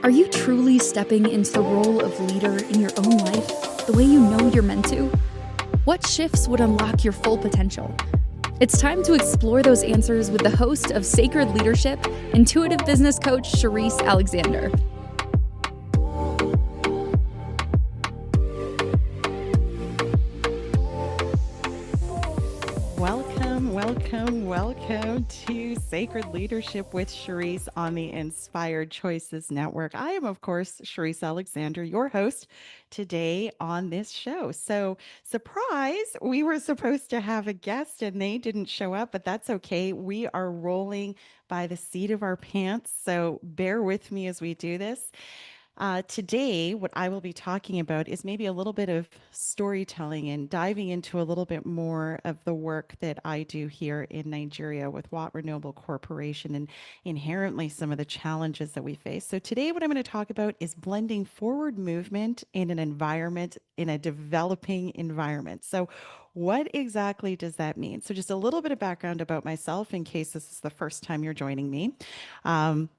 Are you truly stepping into the role of leader in your own life the way you know you're meant to? What shifts would unlock your full potential? It's time to explore those answers with the host of Sacred Leadership, intuitive business coach Sherisse Alexander. Welcome to Sacred Leadership with Sherisse on the Inspired Choices Network. I am, of course, Sherisse Alexander, your host today on this show. So, surprise, we were supposed to have a guest and they didn't show up, but that's okay. We are rolling by the seat of our pants. So, bear with me as we do this. Today, what I will be talking about is maybe a little bit of storytelling and diving into a little bit more of the work that I do here in Nigeria with Watt Renewable Corporation and inherently some of the challenges that we face. So, today, what I'm going to talk about is blending forward movement in an environment, in a developing environment. So, what exactly does that mean? So, just a little bit of background about myself in case this is the first time you're joining me. Um,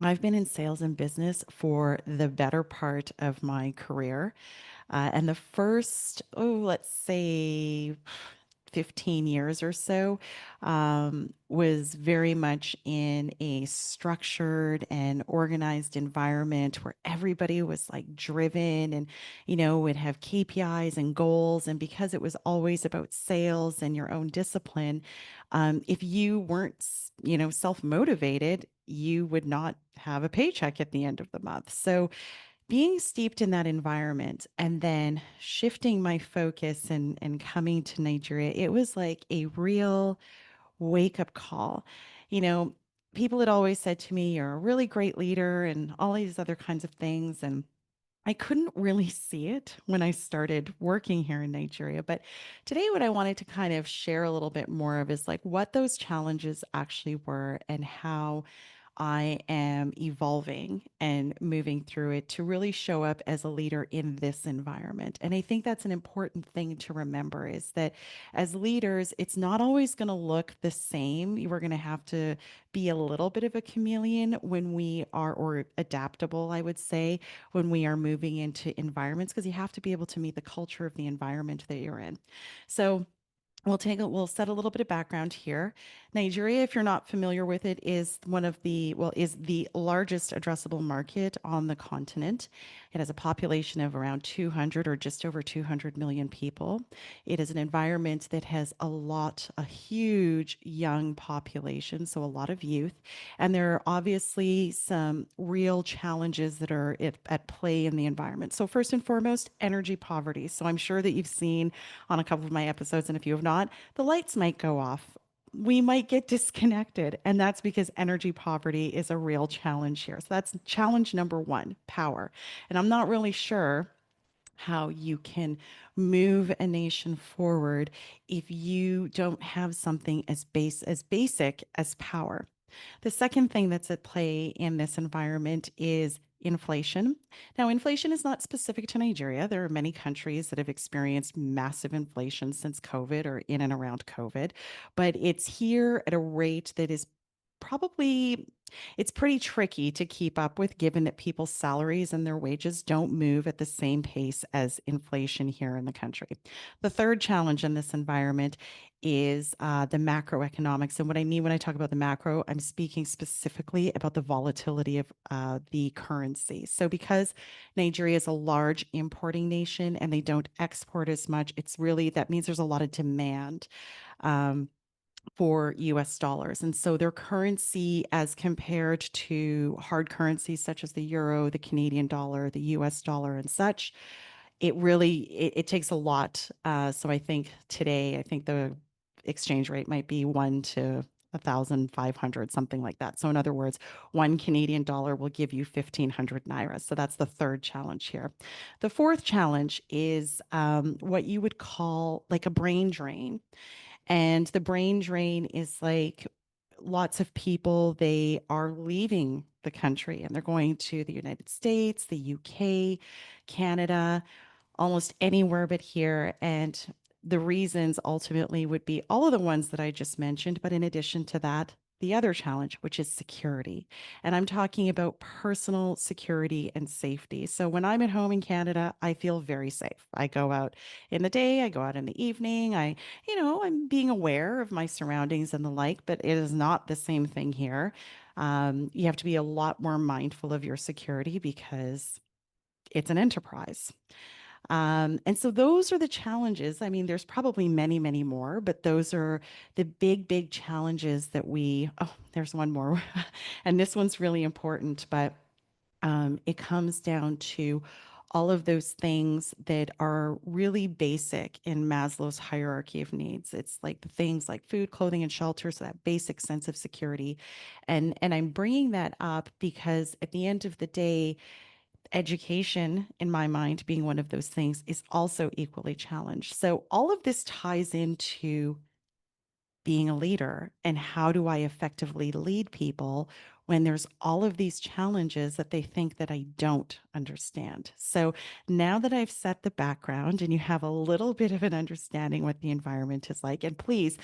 I've been in sales and business for the better part of my career. And the first, let's say 15 years or so, was very much in a structured and organized environment where everybody was like driven and, would have KPIs and goals. And because it was always about sales and your own discipline, if you weren't, self motivated, you would not have a paycheck at the end of the month. So, being steeped in that environment and then shifting my focus and coming to Nigeria, it was like a real wake up call. You know, people had always said to me, "You're a really great leader," and all these other kinds of things. And I couldn't really see it when I started working here in Nigeria. But today, what I wanted to kind of share a little bit more of is like what those challenges actually were and how I am evolving and moving through it to really show up as a leader in this environment. And I think that's an important thing to remember is that as leaders, it's not always going to look the same. We're going to have to be a little bit of a chameleon when we are, or adaptable, I would say, when we are moving into environments, because you have to be able to meet the culture of the environment that you're in. So, we'll set a little bit of background here. Nigeria, if you're not familiar with it, is is the largest addressable market on the continent. It has a population of around 200 or just over 200 million people. It is an environment that has a huge young population, so a lot of youth. And there are obviously some real challenges that are at play in the environment. So first and foremost, energy poverty. So I'm sure that you've seen on a couple of my episodes, and if you have not, the lights might go off. We might get disconnected, and that's because energy poverty is a real challenge here. So that's challenge number one, power. And I'm not really sure how you can move a nation forward if you don't have something as basic as power. The second thing that's at play in this environment is inflation. Now, inflation is not specific to Nigeria. There are many countries that have experienced massive inflation since COVID or in and around COVID, but it's here at a rate that is probably it's pretty tricky to keep up with given that people's salaries and their wages don't move at the same pace as inflation here in the country. The third challenge in this environment is the macroeconomics. And what I mean when I talk about the macro, I'm speaking specifically about the volatility of the currency. So, because Nigeria is a large importing nation and they don't export as much, that means there's a lot of demand. Um, for US dollars. And so their currency, as compared to hard currencies such as the euro, the Canadian dollar, the US dollar, and such, it takes a lot. So I think today, I think the exchange rate might be 1 to 1,500, something like that. So in other words, 1 Canadian dollar will give you 1,500 naira. So that's the third challenge here. The fourth challenge is what you would call like a brain drain. And the brain drain is like lots of people, they are leaving the country and they're going to the United States, the UK, Canada, almost anywhere but here. And the reasons ultimately would be all of the ones that I just mentioned. But in addition to that, the other challenge, which is security. And I'm talking about personal security and safety. So when I'm at home in Canada, I feel very safe. I go out in the day, I go out in the evening. I'm being aware of my surroundings and the like, but it is not the same thing here. You have to be a lot more mindful of your security because it's an enterprise. And so those are the challenges. I mean, there's probably many, many more, but those are the big, big challenges that oh, there's one more. And this one's really important, but it comes down to all of those things that are really basic in Maslow's hierarchy of needs. It's like the things like food, clothing, and shelter, so that basic sense of security. And I'm bringing that up because at the end of the day, education, in my mind, being one of those things, is also equally challenged. So all of this ties into being a leader and how do I effectively lead people when there's all of these challenges that they think that I don't understand. So now that I've set the background and you have a little bit of an understanding what the environment is like, and please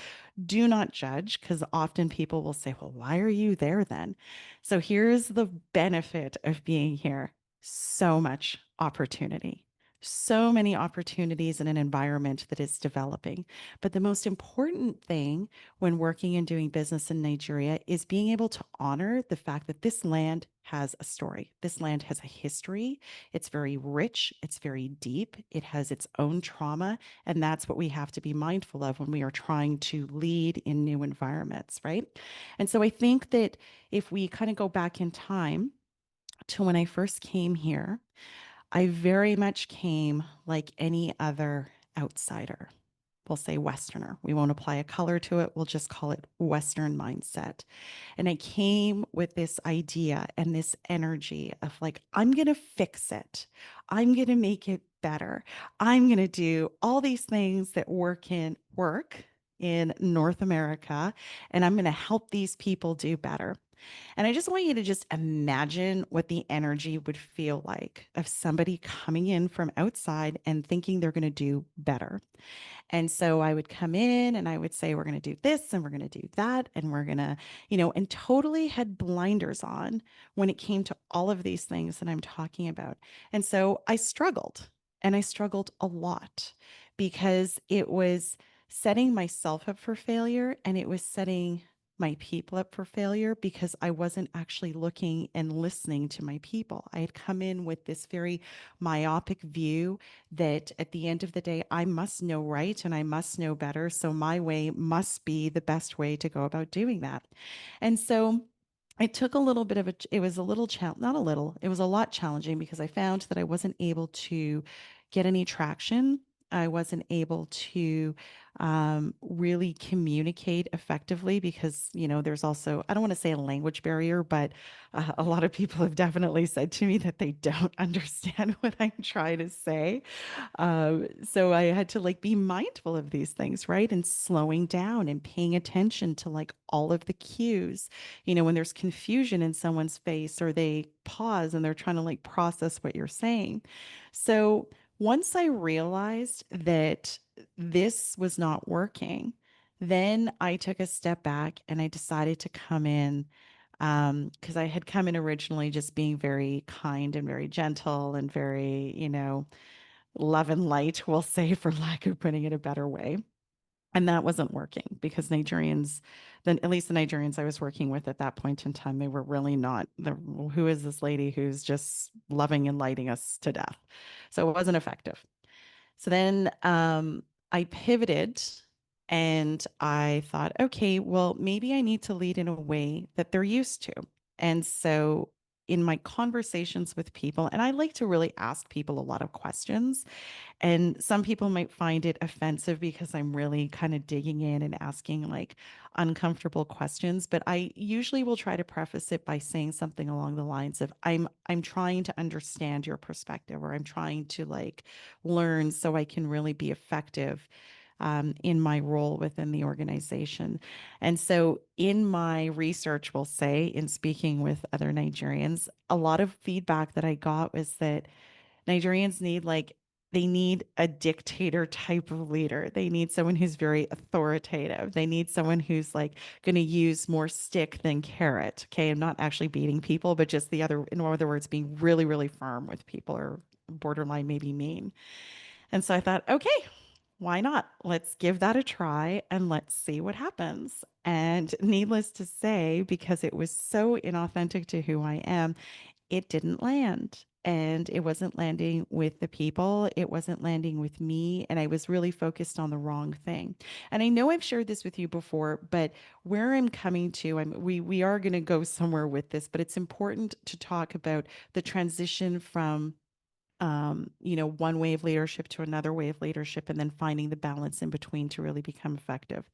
do not judge because often people will say, well, why are you there then? So here's the benefit of being here: so much opportunity. So many opportunities in an environment that is developing. But the most important thing when working and doing business in Nigeria is being able to honor the fact that this land has a story. This land has a history. It's very rich. It's very deep. It has its own trauma. And that's what we have to be mindful of when we are trying to lead in new environments, right? And so I think that if we kind of go back in time to when I first came here, I very much came like any other outsider. We'll say Westerner. We won't apply a color to it. We'll just call it Western mindset. And I came with this idea and this energy of like, I'm going to fix it. I'm going to make it better. I'm going to do all these things that work in North America, and I'm going to help these people do better. And I just want you to just imagine what the energy would feel like of somebody coming in from outside and thinking they're going to do better. And so I would come in and I would say, we're going to do this and we're going to do that. And we're going to, and totally had blinders on when it came to all of these things that I'm talking about. And so I struggled, and I struggled a lot because it was setting myself up for failure, and it was setting my people up for failure because I wasn't actually looking and listening to my people. I had come in with this very myopic view that at the end of the day, I must know right and I must know better. So my way must be the best way to go about doing that. And so it took a little bit of it was a little not a little, it was a lot challenging because I found that I wasn't able to get any traction. I wasn't able to really communicate effectively because, there's also, I don't want to say a language barrier, but a lot of people have definitely said to me that they don't understand what I'm trying to say. So I had to like be mindful of these things, right? And slowing down and paying attention to like all of the cues. When there's confusion in someone's face or they pause and they're trying to like process what you're saying. So once I realized that this was not working, then I took a step back and I decided to come in because I had come in originally just being very kind and very gentle and very, love and light, we'll say, for lack of putting it a better way. And that wasn't working because Nigerians, then at least the Nigerians I was working with at that point in time, they were really not who is this lady who's just loving and lighting us to death? So it wasn't effective. So then I pivoted and I thought, okay, well, maybe I need to lead in a way that they're used to. And so in my conversations with people, and I like to really ask people a lot of questions, and some people might find it offensive because I'm really kind of digging in and asking like uncomfortable questions, but I usually will try to preface it by saying something along the lines of I'm trying to understand your perspective, or I'm trying to like learn so I can really be effective in my role within the organization. And so, in my research, we'll say, in speaking with other Nigerians, a lot of feedback that I got was that Nigerians need like they need a dictator type of leader. They need someone who's very authoritative. They need someone who's like going to use more stick than carrot. Okay. I'm not actually beating people, but just in other words, being really, really firm with people or borderline maybe mean. And so I thought, okay, why not? Let's give that a try and let's see what happens. And needless to say, because it was so inauthentic to who I am, it didn't land. And it wasn't landing with the people. It wasn't landing with me. And I was really focused on the wrong thing. And I know I've shared this with you before, but where I'm coming to, we are going to go somewhere with this, but it's important to talk about the transition from one way of leadership to another way of leadership, and then finding the balance in between to really become effective.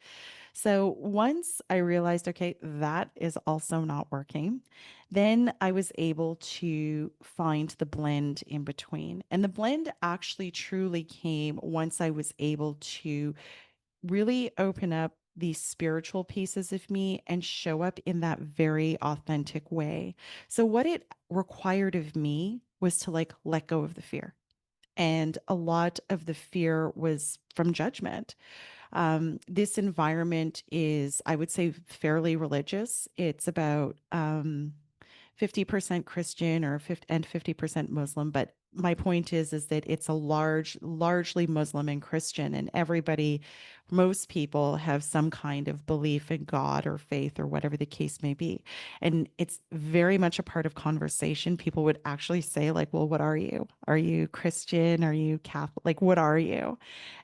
So once I realized, okay, that is also not working, then I was able to find the blend in between. And the blend actually truly came once I was able to really open up these spiritual pieces of me and show up in that very authentic way. So, what it required of me was to like let go of the fear. And a lot of the fear was from judgment. This environment is, I would say, fairly religious. It's about 50% Christian or 50, and 50% Muslim. But my point is that it's a largely Muslim and Christian, and everybody, most people have some kind of belief in God or faith or whatever the case may be. And it's very much a part of conversation. People would actually say, like, well, what are you? Are you Christian? Are you Catholic? Like, what are you?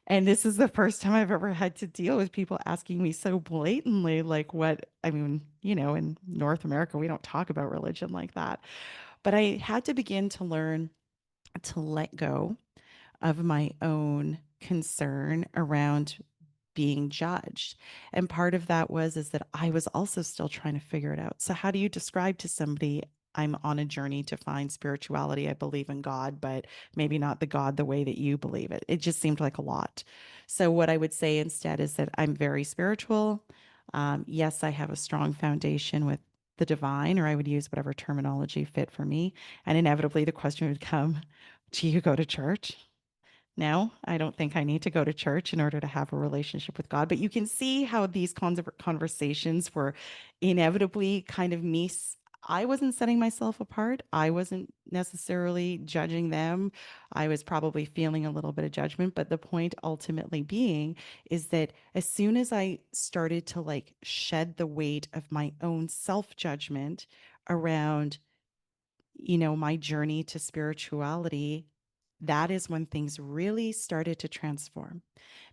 And this is the first time I've ever had to deal with people asking me so blatantly, like, what, I mean, in North America, we don't talk about religion like that. But I had to begin to learn to let go of my own concern around being judged. And part of that is that I was also still trying to figure it out. So how do you describe to somebody, I'm on a journey to find spirituality. I believe in God, but maybe not the God the way that you believe it. It just seemed like a lot. So what I would say instead is that I'm very spiritual. Yes, I have a strong foundation with the divine, or I would use whatever terminology fit for me. And inevitably the question would come, do you go to church? No, I don't think I need to go to church in order to have a relationship with God. But you can see how these kinds of conversations were inevitably kind of me. I wasn't setting myself apart. I wasn't necessarily judging them. I was probably feeling a little bit of judgment. But the point ultimately being is that as soon as I started to like shed the weight of my own self judgment around my journey to spirituality, that is when things really started to transform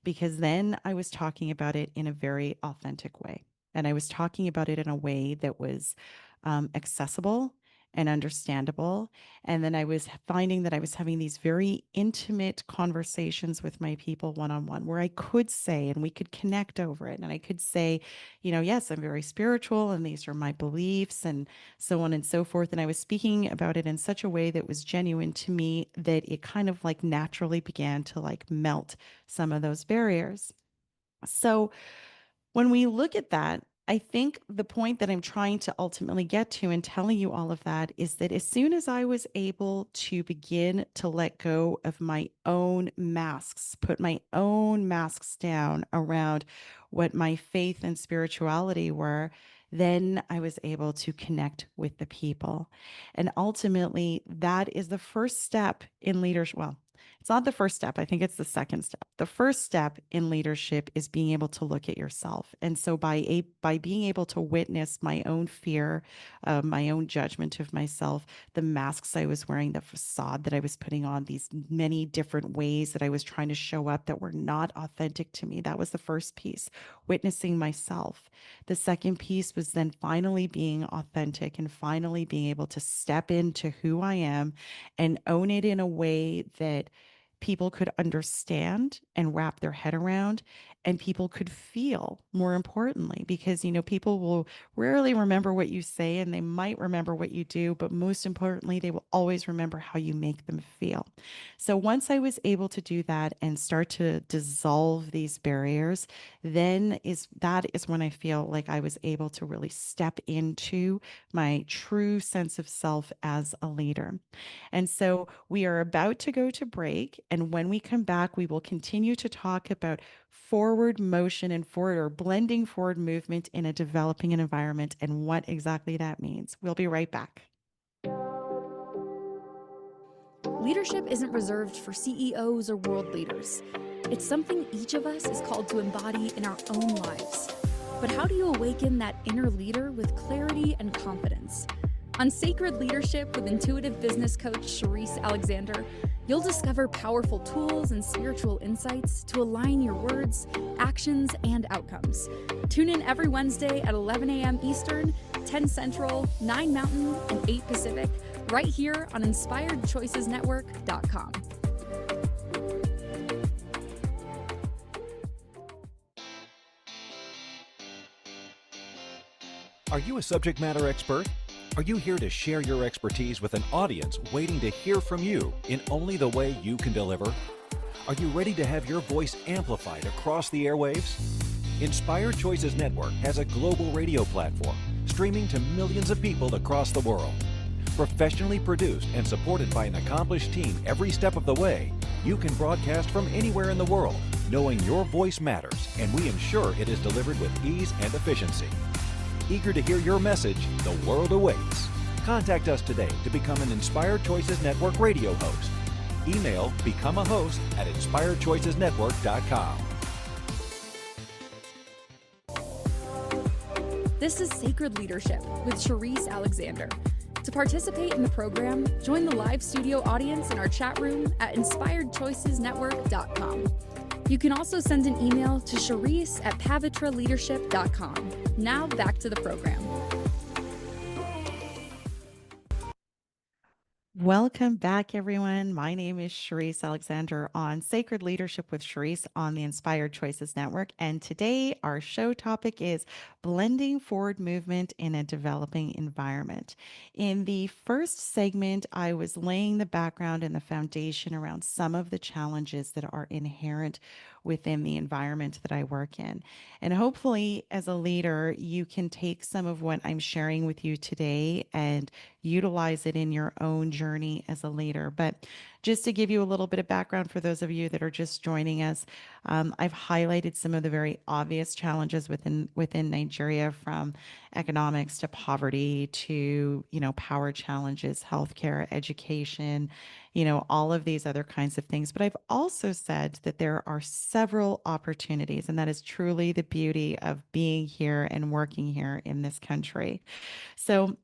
because then I was talking about it in a very authentic way. And I was talking about it in a way that was accessible and understandable. And then I was finding that I was having these very intimate conversations with my people one on one, where I could say, and we could connect over it. And I could say, yes, I'm very spiritual and these are my beliefs and so on and so forth. And I was speaking about it in such a way that was genuine to me that it kind of like naturally began to like melt some of those barriers. So when we look at that, I think the point that I'm trying to ultimately get to in telling you all of that is that as soon as I was able to begin to let go of my own masks, put my own masks down around what my faith and spirituality were, then I was able to connect with the people. And ultimately, that is the first step in leadership. Well, it's not the first step. I think it's the second step. The first step in leadership is being able to look at yourself. And so by being able to witness my own fear, my own judgment of myself, the masks I was wearing, the facade that I was putting on, these many different ways that I was trying to show up that were not authentic to me. That was the first piece, witnessing myself. The second piece was then finally being authentic and finally being able to step into who I am and own it in a way that people could understand and wrap their head around and people could feel, more importantly, because people will rarely remember what you say and they might remember what you do, but most importantly they will always remember how you make them feel. So once I was able to do that and start to dissolve these barriers, that is when I feel like I was able to really step into my true sense of self as a leader. And so we are about to go to break. And when we come back, we will continue to talk about forward motion and forward or blending forward movement in a developing environment and what exactly that means. We'll be right back. Leadership isn't reserved for CEOs or world leaders. It's something each of us is called to embody in our own lives. But how do you awaken that inner leader with clarity and confidence? On Sacred Leadership with intuitive business coach Sherisse Alexander, you'll discover powerful tools and spiritual insights to align your words, actions, and outcomes. Tune in every Wednesday at 11 a.m. Eastern, 10 Central, 9 Mountain, and 8 Pacific, right here on InspiredChoicesNetwork.com. Are you a subject matter expert? Are you here to share your expertise with an audience waiting to hear from you in only the way you can deliver? Are you ready to have your voice amplified across the airwaves? Inspired Choices Network has a global radio platform streaming to millions of people across the world. Professionally produced and supported by an accomplished team every step of the way, you can broadcast from anywhere in the world, knowing your voice matters, and we ensure it is delivered with ease and efficiency. Eager to hear your message, the world awaits. Contact us today to become an Inspired Choices Network radio host. Email become a host at inspiredchoicesnetwork.com. This is Sacred Leadership with Sherisse Alexander. To participate in the program, join the live studio audience in our chat room at inspiredchoicesnetwork.com. You can also send an email to Sherisse at pavitraleadership.com. Now back to the program. Welcome back, everyone. My name is Sherisse Alexander on Sacred Leadership with Sherisse on the Inspired Choices Network. And today our show topic is blending forward movement in a developing environment. In the first segment, I was laying the background and the foundation around some of the challenges that are inherent within the environment that I work in. And hopefully, as a leader, you can take some of what I'm sharing with you today and utilize it in your own journey as a leader. But just to give you a little bit of background for those of you that are just joining us, I've highlighted some of the very obvious challenges within Nigeria, from economics to poverty to power challenges, healthcare, education, all of these other kinds of things. But I've also said that there are several opportunities, and that is truly the beauty of being here and working here in this country. So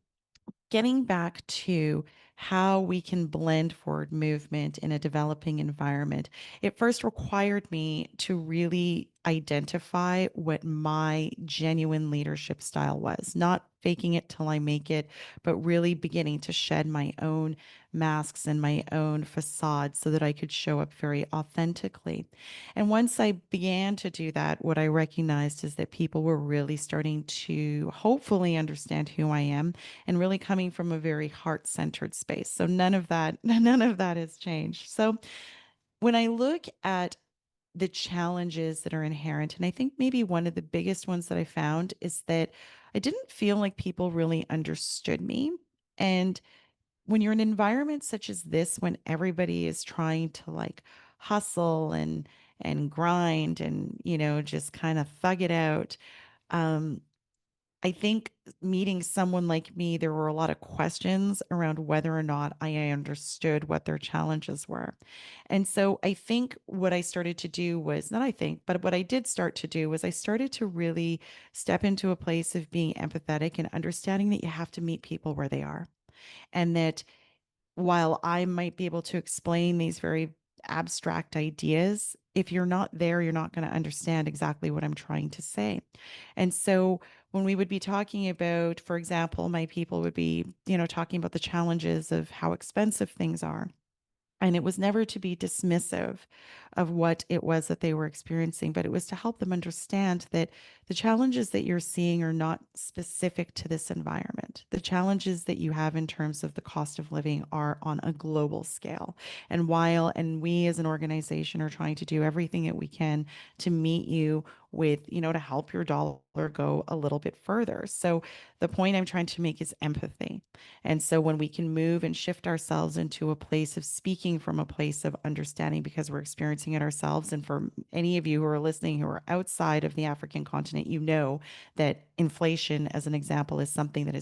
getting back to how we can blend forward movement in a developing environment, it first required me to really identify what my genuine leadership style was, not faking it till I make it, but really beginning to shed my own masks and my own facade so that I could show up very authentically. And once I began to do that, what I recognized is that people were really starting to hopefully understand who I am, and really coming from a very heart-centered space. So none of that has changed. So when I look at the challenges that are inherent, and I think maybe one of the biggest ones that I found is that I didn't feel like people really understood me. And when you're in an environment such as this, when everybody is trying to like hustle and grind and just kind of thug it out, um, I think meeting someone like me, there were a lot of questions around whether or not I understood what their challenges were. And so I think what I started to do was, not I think, but what I did start to do was I started to really step into a place of being empathetic and understanding that you have to meet people where they are. And that while I might be able to explain these very abstract ideas, if you're not there, you're not going to understand exactly what I'm trying to say. And so when we would be talking about, for example, my people would be, talking about the challenges of how expensive things are. And it was never to be dismissive of what it was that they were experiencing, but it was to help them understand that the challenges that you're seeing are not specific to this environment. The challenges that you have in terms of the cost of living are on a global scale. And we as an organization are trying to do everything that we can to meet you with, to help your dollar go a little bit further. So the point I'm trying to make is empathy. And so when we can move and shift ourselves into a place of speaking from a place of understanding because we're experiencing it ourselves. And for any of you who are listening who are outside of the African continent, you know that inflation, as an example, is something that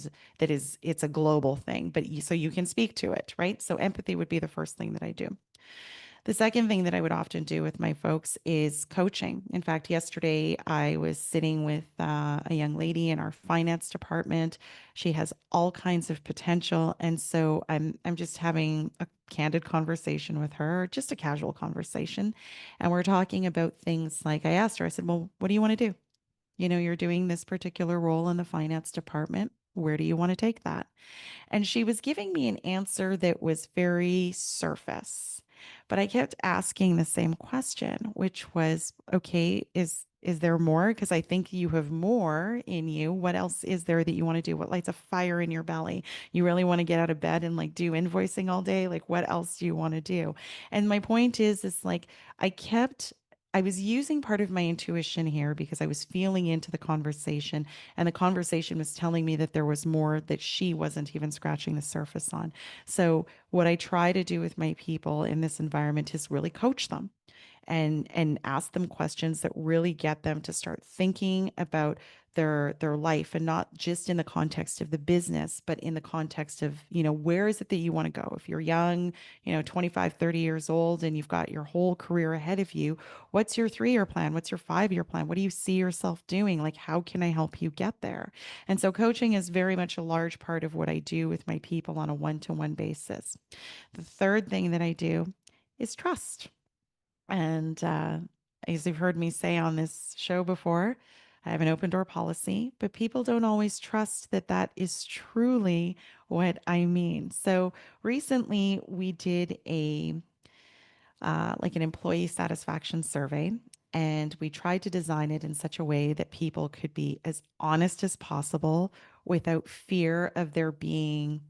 is it's a global thing, but so you can speak to it, right? So empathy would be the first thing that I do. The second thing that I would often do with my folks is coaching. In fact, yesterday I was sitting with a young lady in our finance department. She has all kinds of potential, and so I'm just having a candid conversation with her, just a casual conversation, and we're talking about things like I asked her. I said, "Well, what do you want to do? You're doing this particular role in the finance department. Where do you want to take that?" And she was giving me an answer that was very surface. But I kept asking the same question, which was, okay, is there more? Because I think you have more in you. What else is there that you want to do? What lights a fire in your belly? You really want to get out of bed and like do invoicing all day? Like what else do you want to do? And my point is like I kept I was using part of my intuition here because I was feeling into the conversation, and the conversation was telling me that there was more that she wasn't even scratching the surface on. So, what I try to do with my people in this environment is really coach them and ask them questions that really get them to start thinking about their life, and not just in the context of the business, but in the context of, where is it that you want to go? If you're young, 25, 30 years old, and you've got your whole career ahead of you, what's your 3-year plan? What's your 5-year plan? What do you see yourself doing? Like, how can I help you get there? And so coaching is very much a large part of what I do with my people on a one-to-one basis. The third thing that I do is trust. And as you've heard me say on this show before, I have an open door policy, but people don't always trust that that is truly what I mean. So recently we did a like an employee satisfaction survey, and we tried to design it in such a way that people could be as honest as possible without fear of there being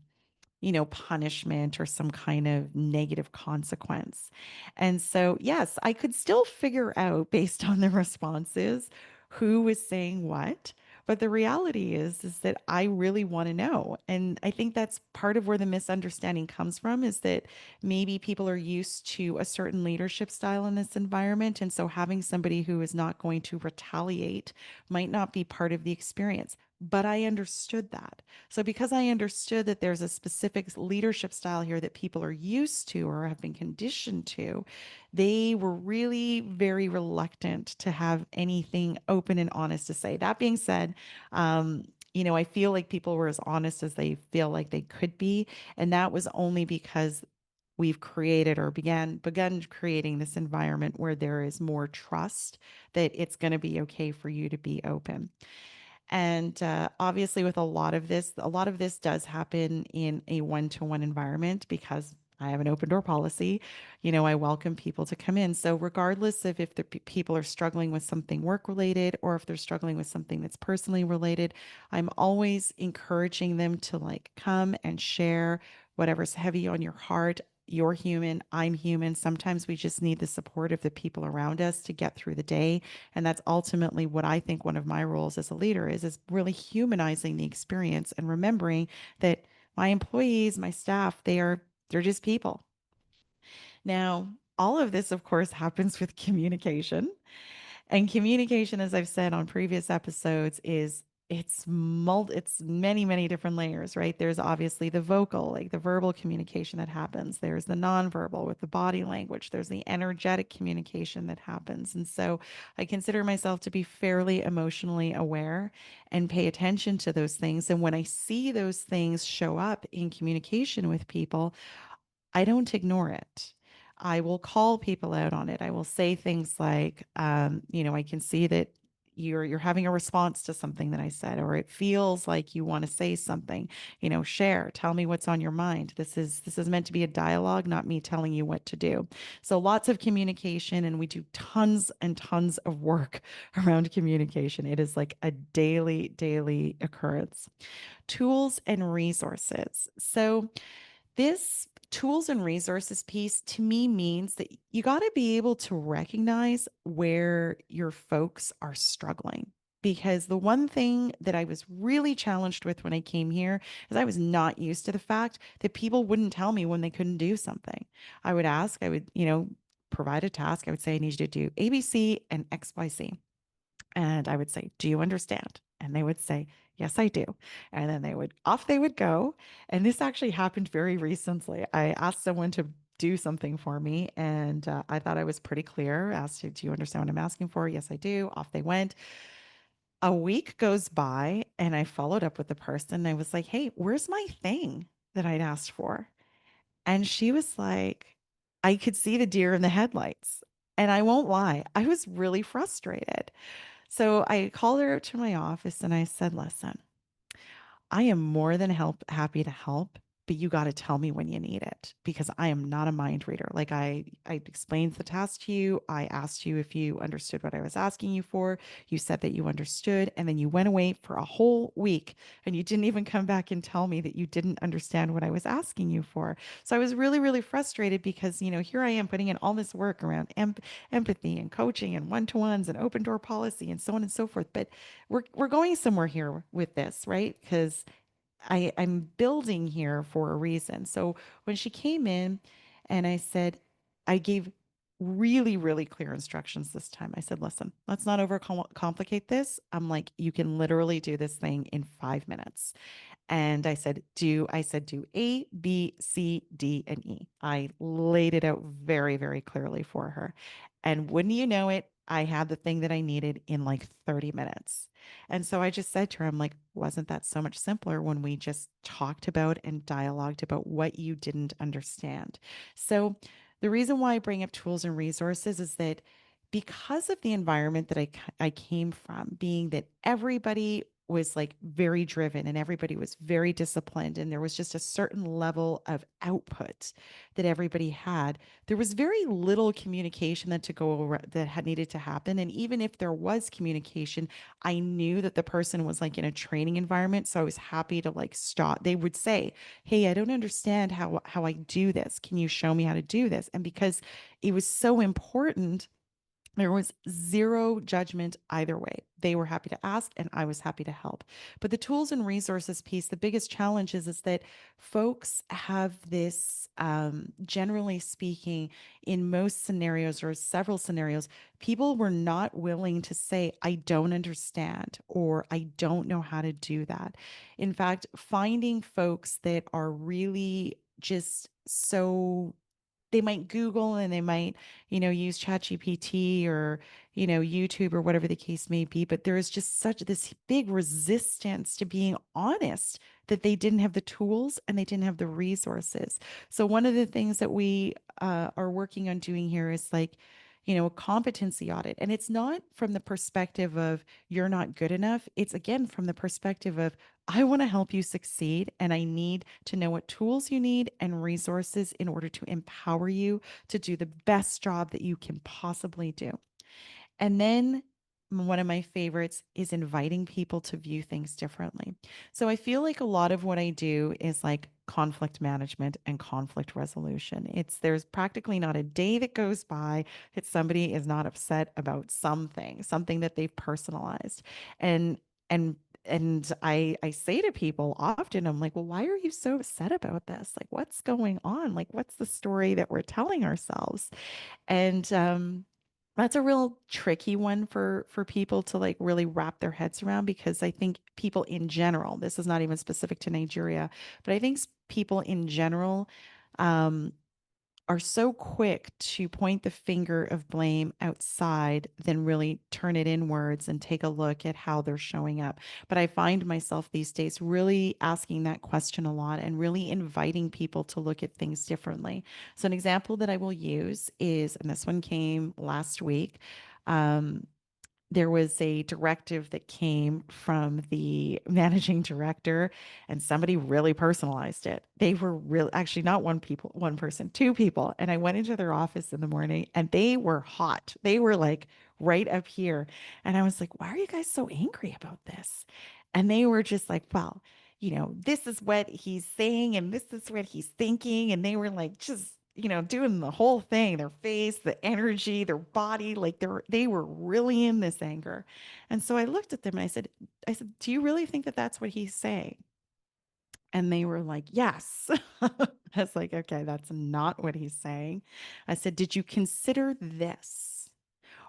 punishment or some kind of negative consequence. And so, yes, I could still figure out based on the responses who was saying what. But the reality is that I really want to know. And I think that's part of where the misunderstanding comes from, is that maybe people are used to a certain leadership style in this environment. And so having somebody who is not going to retaliate might not be part of the experience. But I understood that. So, because I understood that there's a specific leadership style here that people are used to or have been conditioned to, they were really very reluctant to have anything open and honest to say. That being said, I feel like people were as honest as they feel like they could be. And that was only because we've created or begun creating this environment where there is more trust that it's going to be okay for you to be open. And obviously, with a lot of this does happen in a one-to-one environment because I have an open door policy. I welcome people to come in. So regardless of if the people are struggling with something work related or if they're struggling with something that's personally related, I'm always encouraging them to like come and share whatever's heavy on your heart. You're human, I'm human. Sometimes we just need the support of the people around us to get through the day. And that's ultimately what I think one of my roles as a leader is really humanizing the experience and remembering that my employees, my staff, they're just people. Now, all of this, of course, happens with communication. And communication, as I've said on previous episodes, it's many, many different layers, right? There's obviously the vocal, like the verbal communication that happens. There's the nonverbal with the body language. There's the energetic communication that happens. And so I consider myself to be fairly emotionally aware and pay attention to those things. And when I see those things show up in communication with people, I don't ignore it. I will call people out on it. I will say things like, I can see that you're having a response to something that I said, or it feels like you want to say something. Share, tell me what's on your mind. This is meant to be a dialogue, not me telling you what to do. So lots of communication, and we do tons and tons of work around communication. It is like a daily occurrence. Tools and resources. So this tools and resources piece to me means that you got to be able to recognize where your folks are struggling. Because the one thing that I was really challenged with when I came here is I was not used to the fact that people wouldn't tell me when they couldn't do something. I would ask, I would, provide a task. I would say, I need you to do ABC and XYZ. And I would say, "Do you understand?" And they would say, "Yes, I do." And then they would go. And this actually happened very recently. I asked someone to do something for me, and I thought I was pretty clear. Asked, "Do you understand what I'm asking for?" "Yes, I do." Off they went. A week goes by, and I followed up with the person. I was like, "Hey, where's my thing that I'd asked for?" And she was like, I could see the deer in the headlights. And I won't lie, I was really frustrated. So I called her to my office and I said, "Listen, I am more than happy to help, but you got to tell me when you need it because I am not a mind reader. Like I explained the task to you. I asked you if you understood what I was asking you for. You said that you understood, and then you went away for a whole week and you didn't even come back and tell me that you didn't understand what I was asking you for." So I was really, really frustrated because, here I am putting in all this work around empathy and coaching and one-to-ones and open door policy and so on and so forth. But we're going somewhere here with this, right? Because I'm building here for a reason. So when she came in and I said, I gave really, really clear instructions this time. I said, "Listen, let's not overcomplicate this." I'm like, "You can literally do this thing in 5 minutes." And I said, do A, B, C, D, and E. I laid it out very, very clearly for her. And wouldn't you know it, I had the thing that I needed in like 30 minutes. And so I just said to her, I'm like, "Wasn't that so much simpler when we just talked about and dialogued about what you didn't understand?" So the reason why I bring up tools and resources is that because of the environment that I came from, being that everybody was like very driven and everybody was very disciplined, and there was just a certain level of output that everybody had, there was very little communication that had needed to happen. And even if there was communication, I knew that the person was like in a training environment, so I was happy to like stop. They would say, "Hey, I don't understand how I do this. Can you show me how to do this?" And because it was so important, there was zero judgment either way. They were happy to ask, and I was happy to help. But the tools and resources piece, the biggest challenge is that folks have this, generally speaking, in most scenarios or several scenarios, people were not willing to say, "I don't understand," or "I don't know how to do that." In fact, finding folks that are really just so they might Google and they might, use ChatGPT or, YouTube or whatever the case may be. But there is just such this big resistance to being honest that they didn't have the tools and they didn't have the resources. So one of the things that we are working on doing here is like, a competency audit. And it's not from the perspective of you're not good enough. It's again from the perspective of I want to help you succeed, and I need to know what tools you need and resources in order to empower you to do the best job that you can possibly do. And then one of my favorites is inviting people to view things differently. So I feel like a lot of what I do is like conflict management and conflict resolution. There's practically not a day that goes by that somebody is not upset about something that they've personalized. And and and I say to people often, I'm like, "Well, why are you so upset about this? Like, what's going on? Like, what's the story that we're telling ourselves?" And that's a real tricky one for people to like really wrap their heads around, because I think people in general, this is not even specific to Nigeria, but I think people in general um, are so quick to point the finger of blame outside than really turn it inwards and take a look at how they're showing up. But I find myself these days really asking that question a lot and really inviting people to look at things differently. So, an example that I will use is, and this one came last week. Um, there was a directive that came from the managing director, and somebody really personalized it. They were really, actually not one person, two people. And I went into their office in the morning and they were hot. They were like right up here. And I was like, "Why are you guys so angry about this?" And they were just like, "Well, this is what he's saying and this is what he's thinking. And they were like, just, doing the whole thing, their face, the energy, their body, like they were really in this anger. And so I looked at them and I said, do you really think that that's what he's saying? And they were like, yes. I was like, okay, that's not what he's saying. I said, did you consider this?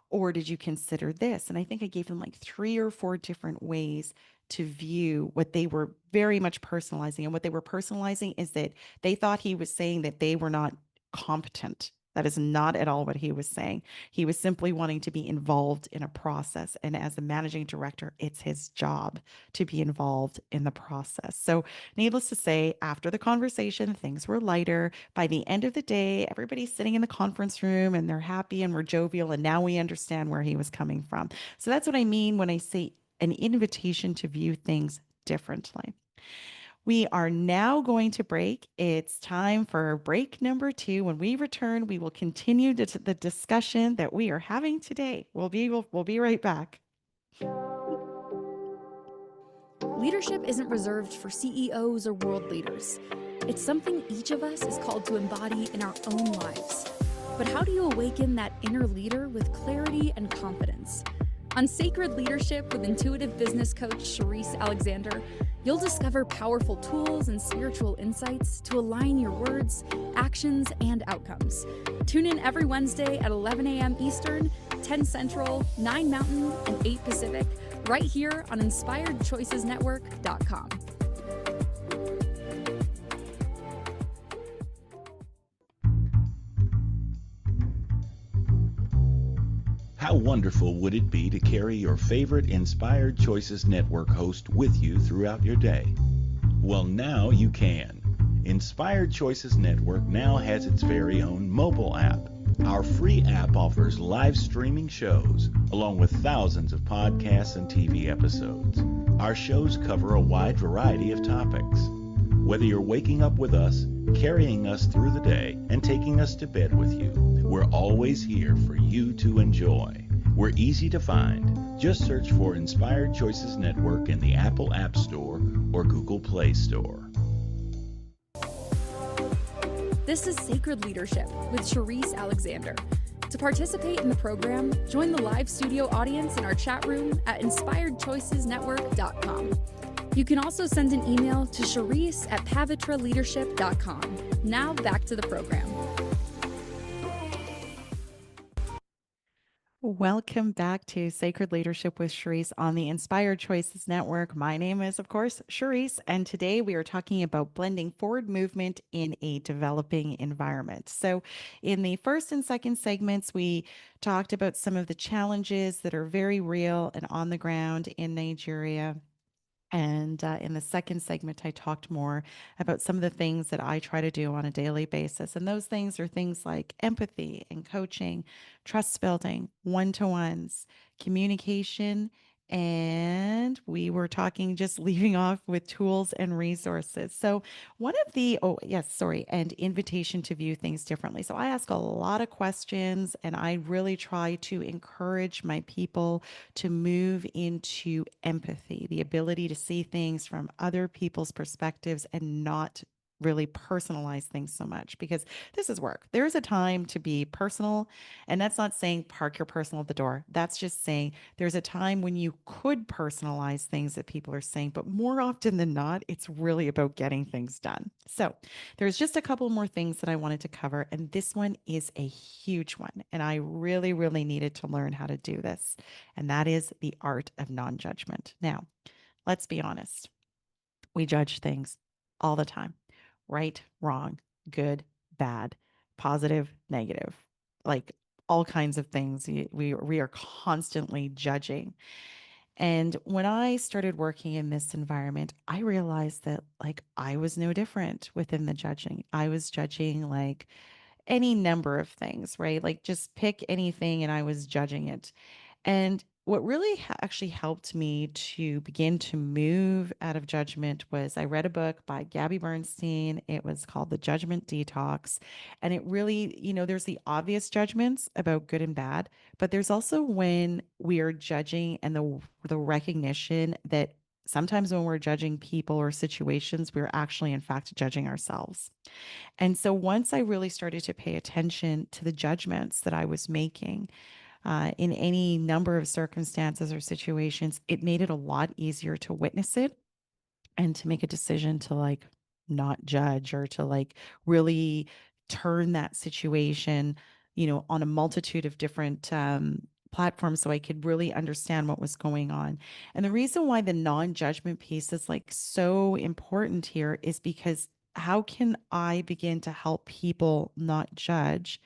Or did you consider this? And I think I gave them like 3 or 4 different ways to view what they were very much personalizing. And what they were personalizing is that they thought he was saying that they were not competent. That is not at all what he was saying. He was simply wanting to be involved in a process. And as a managing director, it's his job to be involved in the process. So, needless to say, after the conversation, things were lighter. By the end of the day, everybody's sitting in the conference room and they're happy and we're jovial. And now we understand where he was coming from. So, that's what I mean when I say an invitation to view things differently. We are now going to break. It's time for break number 2. When we return, we will continue the discussion that we are having today. We'll be right back. Leadership isn't reserved for CEOs or world leaders. It's something each of us is called to embody in our own lives. But how do you awaken that inner leader with clarity and confidence? On Sacred Leadership with intuitive business coach Sherisse Alexander, you'll discover powerful tools and spiritual insights to align your words, actions, and outcomes. Tune in every Wednesday at 11 a.m. Eastern, 10 Central, 9 Mountain, and 8 Pacific, right here on InspiredChoicesNetwork.com. How wonderful would it be to carry your favorite Inspired Choices Network host with you throughout your day? Well, now you can. Inspired Choices Network now has its very own mobile app. Our free app offers live streaming shows, along with thousands of podcasts and TV episodes. Our shows cover a wide variety of topics. Whether you're waking up with us, carrying us through the day, and taking us to bed with you, we're always here for you to enjoy. We're easy to find. Just search for Inspired Choices Network in the Apple App Store or Google Play Store. This is Sacred Leadership with Sherisse Alexander. To participate in the program, join the live studio audience in our chat room at InspiredChoicesNetwork.com. You can also send an email to Sherisse@pavitraleadership.com. Now back to the program. Welcome back to Sacred Leadership with Sherisse on the Inspired Choices Network. My name is, of course, Sherisse, and today we are talking about blending forward movement in a developing environment. So, in the first and second segments, we talked about some of the challenges that are very real and on the ground in Nigeria. And in the second segment, I talked more about some of the things that I try to do on a daily basis. And those things are things like empathy and coaching, trust building, one to ones, communication. And we were talking, just leaving off with tools and resources. So, and invitation to view things differently. So, I ask a lot of questions and I really try to encourage my people to move into empathy, the ability to see things from other people's perspectives and not really personalize things so much, because this is work. There's a time to be personal, and that's not saying park your personal at the door. That's just saying there's a time when you could personalize things that people are saying, but more often than not, it's really about getting things done. So there's just a couple more things that I wanted to cover, and this one is a huge one, and I really, really needed to learn how to do this, and that is the art of non-judgment. Now, let's be honest. We judge things all the time. Right, wrong, good, bad, positive, negative, like all kinds of things. We are constantly judging. And when I started working in this environment, I realized that like I was no different within the judging. I was judging like any number of things, right? Like just pick anything and I was judging it. And what really actually helped me to begin to move out of judgment was I read a book by Gabby Bernstein. It was called The Judgment Detox. And it really, there's the obvious judgments about good and bad, but there's also when we are judging and the recognition that sometimes when we're judging people or situations, we're actually, in fact, judging ourselves. And so once I really started to pay attention to the judgments that I was making in any number of circumstances or situations, it made it a lot easier to witness it and to make a decision to like not judge or to like really turn that situation, on a multitude of different platforms so I could really understand what was going on. And the reason why the non-judgment piece is like so important here is because how can I begin to help people not judge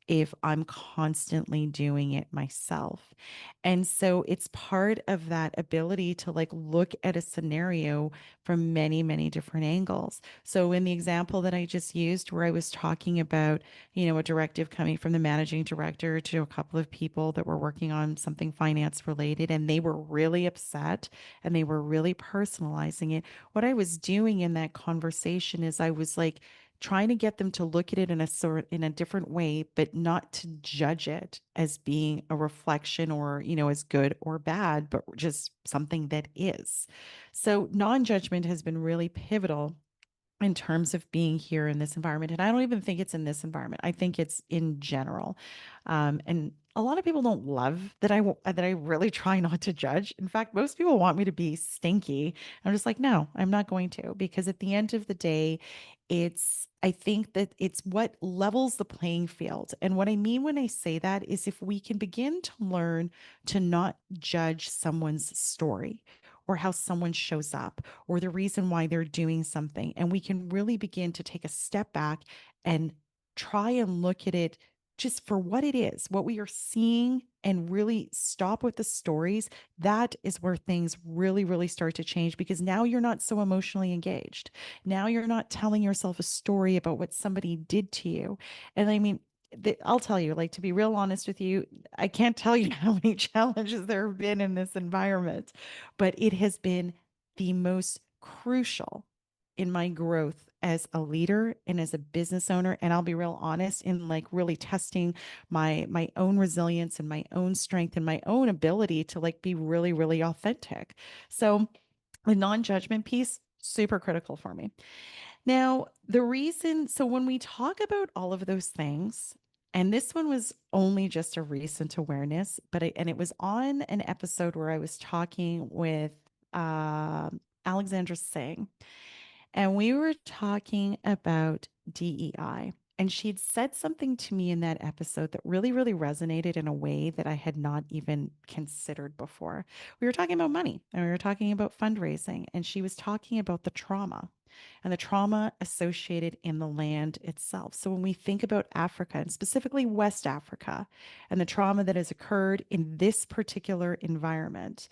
if I'm constantly doing it myself? And so it's part of that ability to like look at a scenario from many, many different angles. So in the example that I just used, where I was talking about, a directive coming from the managing director to a couple of people that were working on something finance related, and they were really upset and they were really personalizing it. What I was doing in that conversation is I was like, trying to get them to look at it in a different way, but not to judge it as being a reflection or, as good or bad, but just something that is. So non-judgment has been really pivotal in terms of being here in this environment. And I don't even think it's in this environment. I think it's in general. And a lot of people don't love that I really try not to judge. In fact, most people want me to be stinky. I'm just like, no, I'm not going to, because at the end of the day, I think that it's what levels the playing field. And what I mean when I say that is if we can begin to learn to not judge someone's story or how someone shows up or the reason why they're doing something. And we can really begin to take a step back and try and look at it just for what it is, what we are seeing, and really stop with the stories. That is where things really, really start to change, because now you're not so emotionally engaged. Now you're not telling yourself a story about what somebody did to you. And I mean, I'll tell you, like, to be real honest with you, I can't tell you how many challenges there have been in this environment, but it has been the most crucial in my growth as a leader and as a business owner. And I'll be real honest, in like really testing my own resilience and my own strength and my own ability to like be really, really authentic. So the non-judgment piece, super critical for me. Now, so when we talk about all of those things, and this one was only just a recent awareness, and it was on an episode where I was talking with Alexandra Singh, and we were talking about DEI. And she'd said something to me in that episode that really, really resonated in a way that I had not even considered before. We were talking about money and we were talking about fundraising, and she was talking about the trauma and the trauma associated in the land itself. So when we think about Africa, and specifically West Africa, and the trauma that has occurred in this particular environment,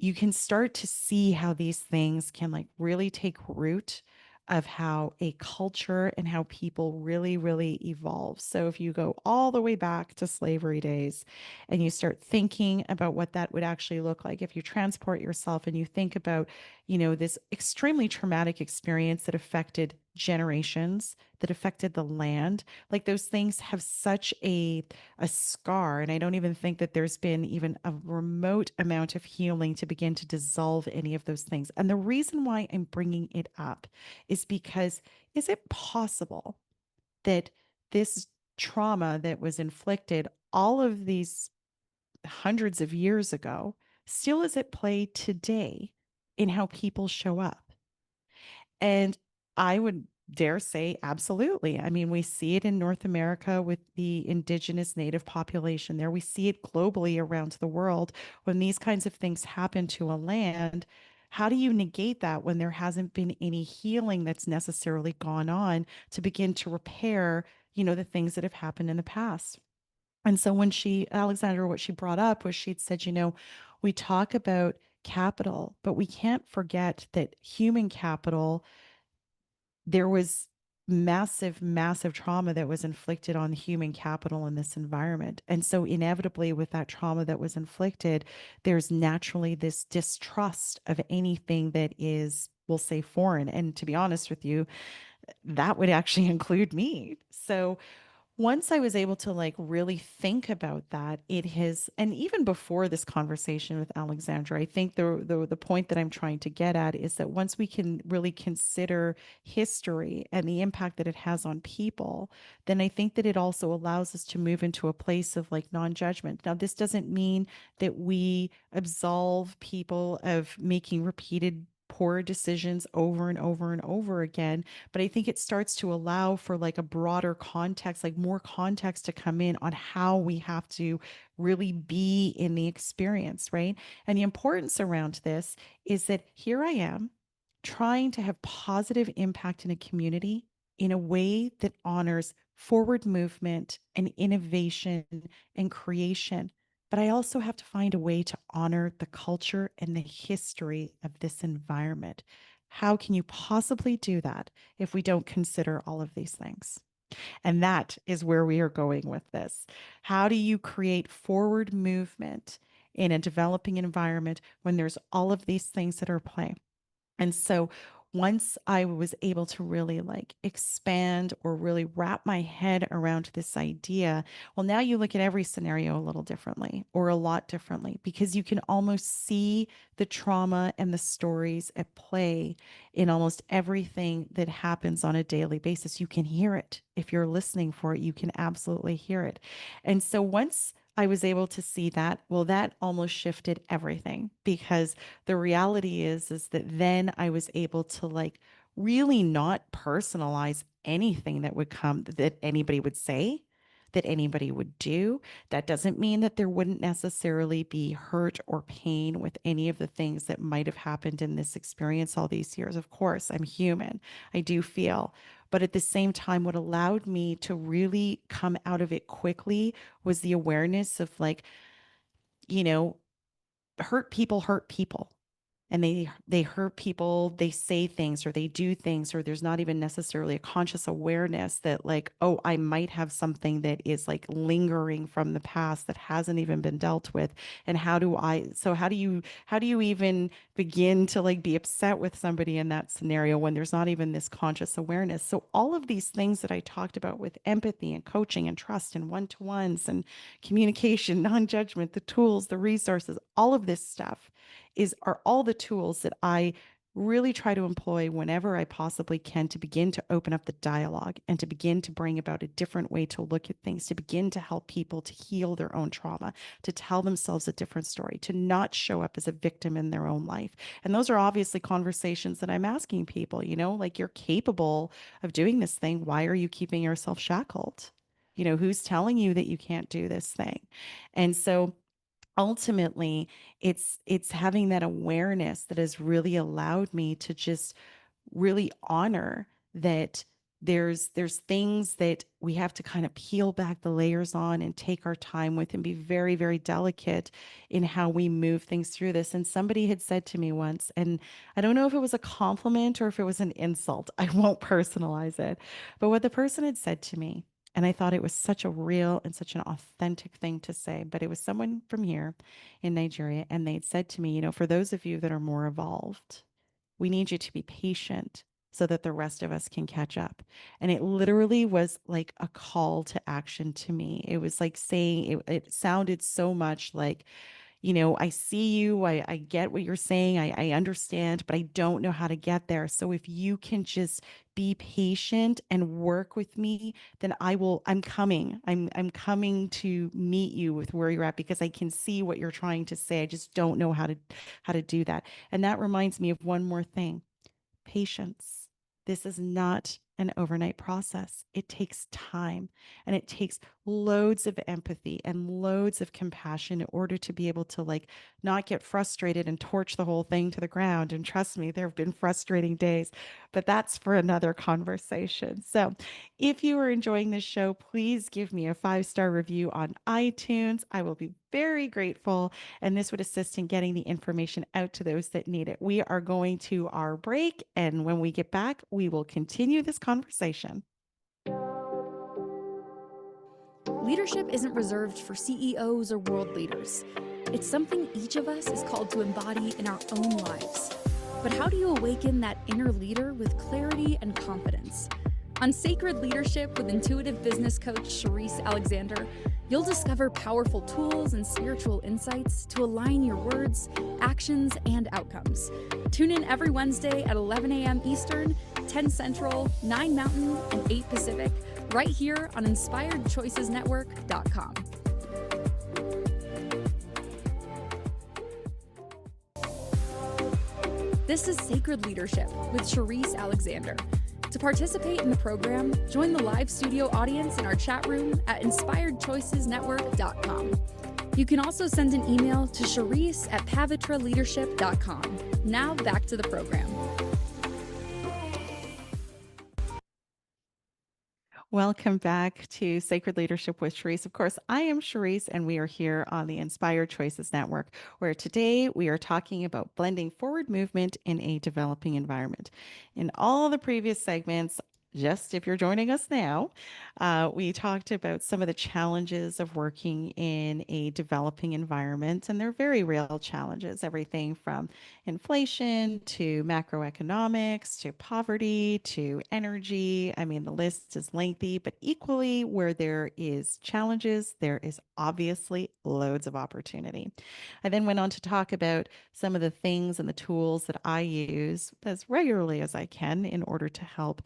you can start to see how these things can like really take root of how a culture and how people really, really evolve. So if you go all the way back to slavery days and you start thinking about what that would actually look like, if you transport yourself and you think about, this extremely traumatic experience that affected generations, that affected the land, like those things have such a scar. And I don't even think that there's been even a remote amount of healing to begin to dissolve any of those things. And the reason why I'm bringing it up is because, is it possible that this trauma that was inflicted all of these hundreds of years ago still is at play today in how people show up? And I would dare say absolutely. I mean, we see it in North America with the indigenous native population there. We see it globally around the world. When these kinds of things happen to a land, how do you negate that when there hasn't been any healing that's necessarily gone on to begin to repair, the things that have happened in the past? And so when Alexandra, what she brought up was she'd said, we talk about capital, but we can't forget that human capital, there was massive, massive trauma that was inflicted on human capital in this environment. And so, inevitably, with that trauma that was inflicted, there's naturally this distrust of anything that is, we'll say, foreign. And to be honest with you, that would actually include me. So, once I was able to like really think about that, it has, and even before this conversation with Alexandra, I think the point that I'm trying to get at is that once we can really consider history and the impact that it has on people, then I think that it also allows us to move into a place of like non-judgment. Now, this doesn't mean that we absolve people of making repeated poor decisions over and over and over again, but I think it starts to allow for like a broader context, like more context to come in on how we have to really be in the experience, right? And the importance around this is that here I am trying to have positive impact in a community in a way that honors forward movement and innovation and creation. But I also have to find a way to honor the culture and the history of this environment. How can you possibly do that if we don't consider all of these things? And that is where we are going with this. How do you create forward movement in a developing environment when there's all of these things that are playing? And so once I was able to really like expand or really wrap my head around this idea, well, now you look at every scenario a little differently or a lot differently because you can almost see the trauma and the stories at play in almost everything that happens on a daily basis. You can hear it. If you're listening for it, you can absolutely hear it. And so once I was able to see that, well, that almost shifted everything because the reality is that then I was able to like really not personalize anything that would come that anybody would say, that anybody would do. That doesn't mean that there wouldn't necessarily be hurt or pain with any of the things that might have happened in this experience all these years. Of course, I'm human. I do feel. But at the same time, what allowed me to really come out of it quickly was the awareness of like, you know, hurt people, and they hurt people, they say things or they do things, or there's not even necessarily a conscious awareness that like, oh, I might have something that is like lingering from the past that hasn't even been dealt with. And how do you even begin to like be upset with somebody in that scenario when there's not even this conscious awareness? So all of these things that I talked about with empathy and coaching and trust and one-to-ones and communication, non-judgment, the tools, the resources, all of this stuff are all the tools that I really try to employ whenever I possibly can to begin to open up the dialogue and to begin to bring about a different way to look at things, to begin to help people to heal their own trauma, to tell themselves a different story, to not show up as a victim in their own life. And those are obviously conversations that I'm asking people, like you're capable of doing this thing. Why are you keeping yourself shackled? Who's telling you that you can't do this thing? And so ultimately it's having that awareness that has really allowed me to just really honor that there's things that we have to kind of peel back the layers on and take our time with and be very, very delicate in how we move things through this. And somebody had said to me once, and I don't know if it was a compliment or if it was an insult, I won't personalize it, but what the person had said to me, and I thought it was such a real and such an authentic thing to say, but it was someone from here in Nigeria, and they'd said to me, for those of you that are more evolved, we need you to be patient so that the rest of us can catch up. And it literally was like a call to action to me. It was like saying, it sounded so much like, I see you, I get what you're saying, I understand, but I don't know how to get there. So if you can just be patient and work with me, then I'm coming. I'm coming to meet you with where you're at because I can see what you're trying to say. I just don't know how to do that. And that reminds me of one more thing. Patience. This is not an overnight process. It takes time and it takes loads of empathy and loads of compassion in order to be able to like not get frustrated and torch the whole thing to the ground. And trust me, there have been frustrating days, but that's for another conversation. So if you are enjoying this show, please give me a 5-star review on iTunes. I will be very grateful, and this would assist in getting the information out to those that need it. We are going to our break, and when we get back, we will continue this conversation. Leadership isn't reserved for CEOs or world leaders. It's something each of us is called to embody in our own lives. But how do you awaken that inner leader with clarity and confidence? On Sacred Leadership with intuitive business coach Sherisse Alexander, you'll discover powerful tools and spiritual insights to align your words, actions, and outcomes. Tune in every Wednesday at 11 a.m. Eastern, 10 Central, 9 Mountain, and 8 Pacific, right here on InspiredChoicesNetwork.com. This is Sacred Leadership with Sherisse Alexander. To participate in the program, join the live studio audience in our chat room at InspiredChoicesNetwork.com. You can also send an email to Sherisse@pavitraleadership.com. Now back to the program. Welcome back to Sacred Leadership with Sherisse. Of course, I am Sherisse, and we are here on the Inspired Choices Network, where today we are talking about blending forward movement in a developing environment. In all the previous segments, just if you're joining us now, we talked about some of the challenges of working in a developing environment, and they're very real challenges, everything from inflation to macroeconomics to poverty to energy. I mean, the list is lengthy, but equally, where there is challenges, there is obviously loads of opportunity. I then went on to talk about some of the things and the tools that I use as regularly as I can in order to help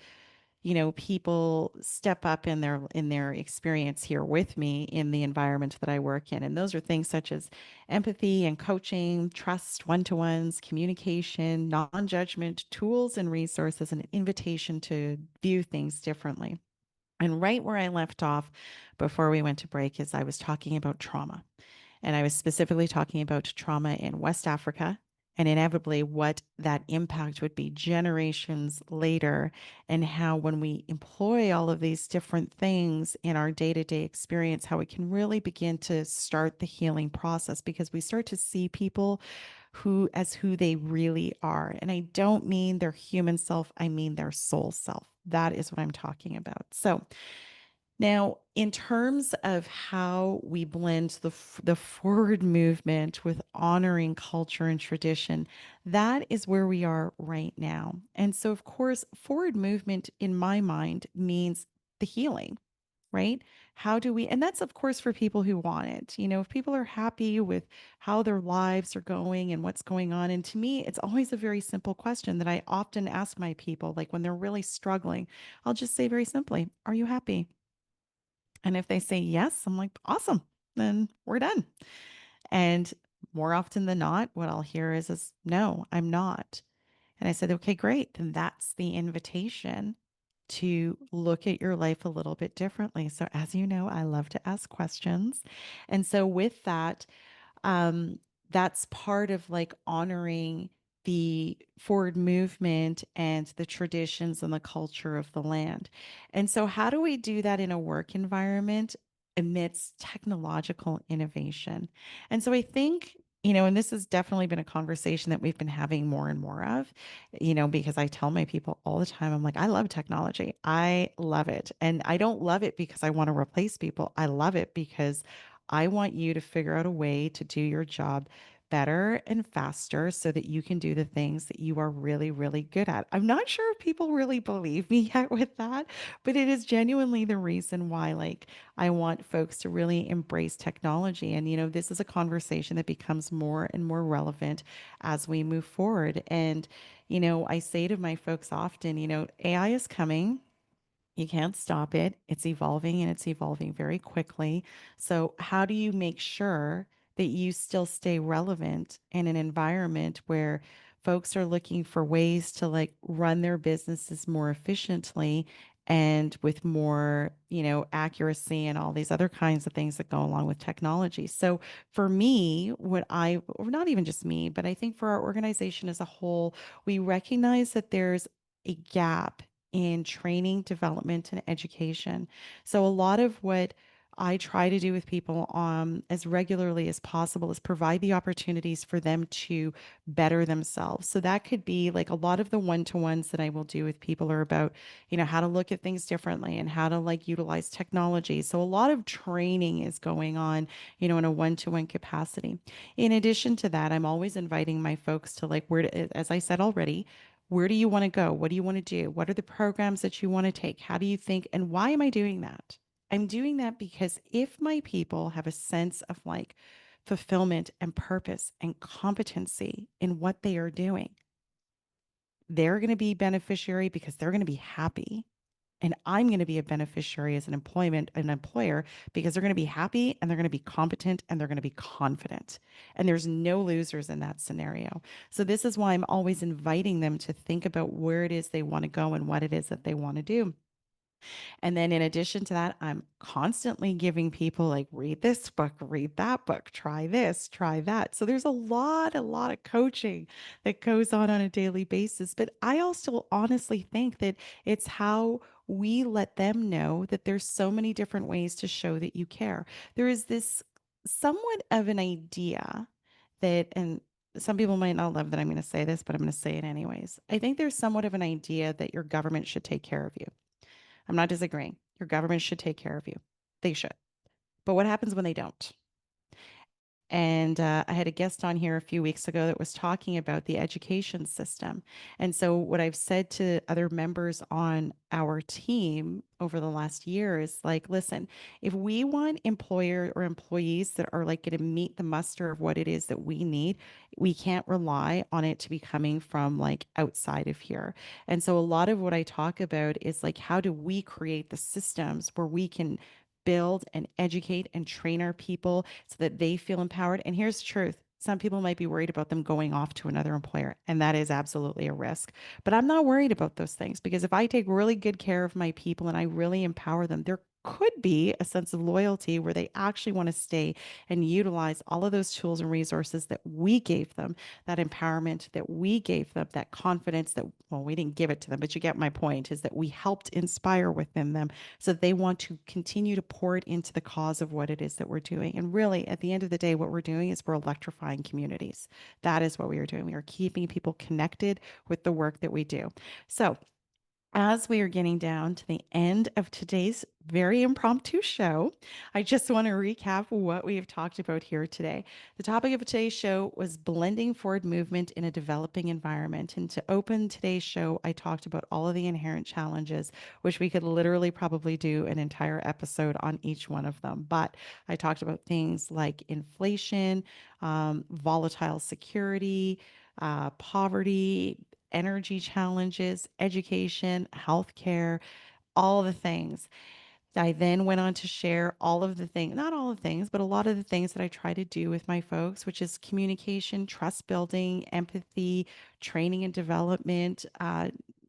people step up in their experience here with me in the environment that I work in. And those are things such as empathy and coaching, trust, one-to-ones, communication, non-judgment, tools and resources, and an invitation to view things differently. And right where I left off before we went to break is I was talking about trauma. And I was specifically talking about trauma in West Africa and inevitably what that impact would be generations later, and how when we employ all of these different things in our day-to-day experience, how it can really begin to start the healing process, because we start to see people who they really are. And I don't mean their human self, I mean their soul self. That is what I'm talking about. So now, in terms of how we blend the forward movement with honoring culture and tradition, that is where we are right now. And so, of course, forward movement in my mind means the healing, right? How do we, and that's of course for people who want it. If people are happy with how their lives are going and what's going on. And to me, it's always a very simple question that I often ask my people, like when they're really struggling, I'll just say very simply, are you happy? And if they say yes, I'm like, awesome, then we're done. And more often than not, what I'll hear is no, I'm not. And I said, okay, great. Then that's the invitation to look at your life a little bit differently. So, as you know, I love to ask questions. And so, with that, um, that's part of like honoring the forward movement and the traditions and the culture of the land. And so, how do we do that in a work environment amidst technological innovation? And so, I think, and this has definitely been a conversation that we've been having more and more of, because I tell my people all the time, I'm like, I love technology. I love it. And I don't love it because I want to replace people. I love it because I want you to figure out a way to do your job better and faster so that you can do the things that you are really, really good at. I'm not sure if people really believe me yet with that, but it is genuinely the reason why, like, I want folks to really embrace technology. And, this is a conversation that becomes more and more relevant as we move forward. And, I say to my folks often, AI is coming. You can't stop it. It's evolving and it's evolving very quickly. So, how do you make sure that you still stay relevant in an environment where folks are looking for ways to like run their businesses more efficiently and with more, accuracy and all these other kinds of things that go along with technology? So, for me, or not even just me, but I think for our organization as a whole, we recognize that there's a gap in training, development, and education. So a lot of what I try to do with people as regularly as possible is provide the opportunities for them to better themselves. So that could be like a lot of the one-to-ones that I will do with people are about, how to look at things differently and how to like utilize technology. So a lot of training is going on, in a one-to-one capacity. In addition to that, I'm always inviting my folks to like as I said already, Where do you want to go? What do you want to do? What are the programs that you want to take? How do you think? And why am I doing that? I'm doing that because if my people have a sense of like fulfillment and purpose and competency in what they are doing, they're going to be beneficiary because they're going to be happy. And I'm going to be a beneficiary as an employer, because they're going to be happy and they're going to be competent and they're going to be confident. And there's no losers in that scenario. So this is why I'm always inviting them to think about where it is they want to go and what it is that they want to do. And then in addition to that, I'm constantly giving people like, read this book, read that book, try this, try that. So there's a lot of coaching that goes on a daily basis. But I also honestly think that it's how we let them know that there's so many different ways to show that you care. There is this somewhat of an idea that, and some people might not love that I'm going to say this, but I'm going to say it anyways. I think there's somewhat of an idea that your government should take care of you. I'm not disagreeing. Your government should take care of you. They should. But what happens when they don't? And I had a guest on here a few weeks ago that was talking about the education system. And so, what I've said to other members on our team over the last year is like, listen, if we want employer or employees that are like going to meet the muster of what it is that we need, we can't rely on it to be coming from like outside of here. And so, a lot of what I talk about is like, how do we create the systems where we can build and educate and train our people so that they feel empowered. And here's the truth. Some people might be worried about them going off to another employer, and that is absolutely a risk. But I'm not worried about those things, because if I take really good care of my people and I really empower them, there could be a sense of loyalty where they actually want to stay and utilize all of those tools and resources that we gave them, that empowerment that we gave them, that confidence that, well, we didn't give it to them, but you get my point, is that we helped inspire within them so that they want to continue to pour it into the cause of what it is that we're doing. And really, at the end of the day, what we're doing is we're electrifying communities. That is what we are doing. We are keeping people connected with the work that we do. So, as we are getting down to the end of today's very impromptu show, I just want to recap what we have talked about here today. The topic of today's show was blending forward movement in a developing environment. And to open today's show, I talked about all of the inherent challenges, which we could literally probably do an entire episode on each one of them. But I talked about things like inflation, volatile security, poverty, energy challenges, education, healthcare, all the things. I then went on to share all of the things, not all of the things, but a lot of the things that I try to do with my folks, which is communication, trust building, empathy, training and development,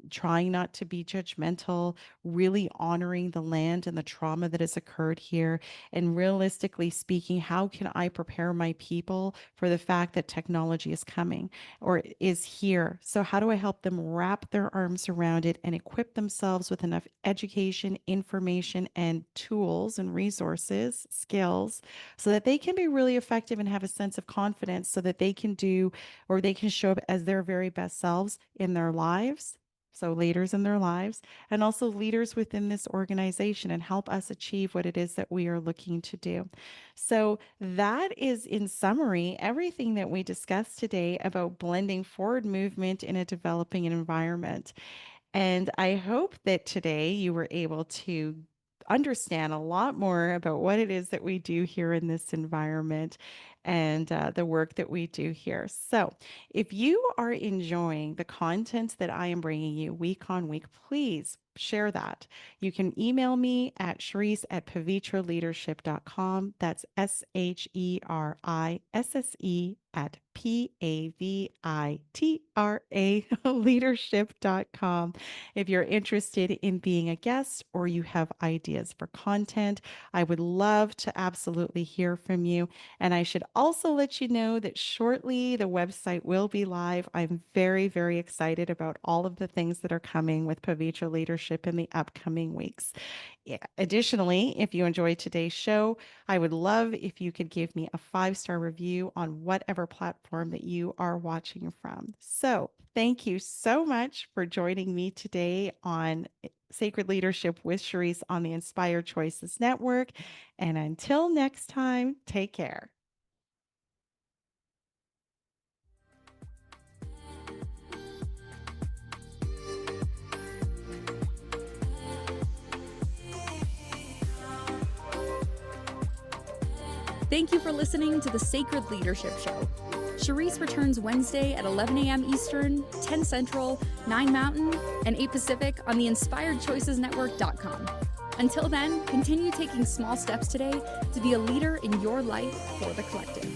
trying not to be judgmental, really honoring the land and the trauma that has occurred here. And realistically speaking, how can I prepare my people for the fact that technology is coming or is here? So, how do I help them wrap their arms around it and equip themselves with enough education, information, and tools and resources, skills, so that they can be really effective and have a sense of confidence so that they can do, or they can show up as their very best selves in their lives, so leaders in their lives, and also leaders within this organization, and help us achieve what it is that we are looking to do. So, that is, in summary, everything that we discussed today about blending forward movement in a developing environment. And I hope that today you were able to understand a lot more about what it is that we do here in this environment, and the work that we do here. So, if you are enjoying the content that I am bringing you week on week, please share that. You can email me at Sherisse at pavitraleadership.com. That's SHERISSE at PAVITRA leadership.com. If you're interested in being a guest or you have ideas for content, I would love to absolutely hear from you. And I should also let you know that shortly the website will be live. I'm very, very excited about all of the things that are coming with Pavitra Leadership in the upcoming weeks. Yeah. Additionally, if you enjoyed today's show, I would love if you could give me a 5-star review on whatever platform that you are watching from. So, thank you so much for joining me today on Sacred Leadership with Sherisse on the Inspired Choices Network. And until next time, take care. Thank you for listening to the Sacred Leadership Show. Sherisse returns Wednesday at 11 a.m. Eastern, 10 Central, 9 Mountain, and 8 Pacific on the InspiredChoicesNetwork.com. Until then, continue taking small steps today to be a leader in your life for the collective.